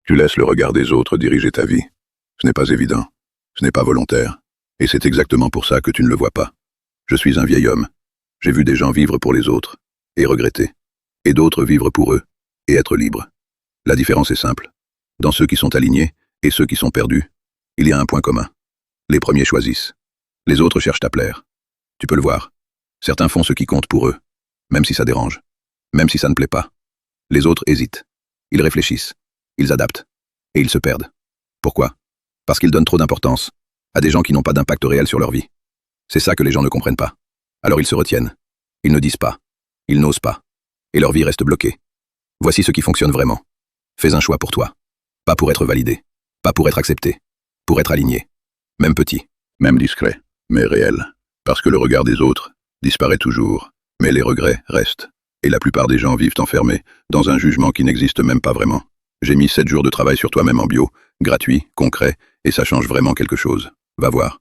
Tu laisses le regard des autres diriger ta vie. Ce n'est pas évident. Ce n'est pas volontaire. Et c'est exactement pour ça que tu ne le vois pas. Je suis un vieil homme. J'ai vu des gens vivre pour les autres, et regretter. Et d'autres vivre pour eux, et être libres. La différence est simple. Dans ceux qui sont alignés, et ceux qui sont perdus, il y a un point commun. Les premiers choisissent. Les autres cherchent à plaire. Tu peux le voir. Certains font ce qui compte pour eux, même si ça dérange, même si ça ne plaît pas. Les autres hésitent. Ils réfléchissent. Ils adaptent. Et ils se perdent. Pourquoi? Parce qu'ils donnent trop d'importance à des gens qui n'ont pas d'impact réel sur leur vie. C'est ça que les gens ne comprennent pas. Alors ils se retiennent. Ils ne disent pas. Ils n'osent pas. Et leur vie reste bloquée. Voici ce qui fonctionne vraiment. Fais un choix pour toi. Pas pour être validé. Pas pour être accepté. Pour être aligné. Même petit. Même discret, mais réel. Parce que le regard des autres disparaît toujours, mais les regrets restent. Et la plupart des gens vivent enfermés dans un jugement qui n'existe même pas vraiment. J'ai mis 7 jours de travail sur toi-même en bio, gratuit, concret, et ça change vraiment quelque chose. Va voir.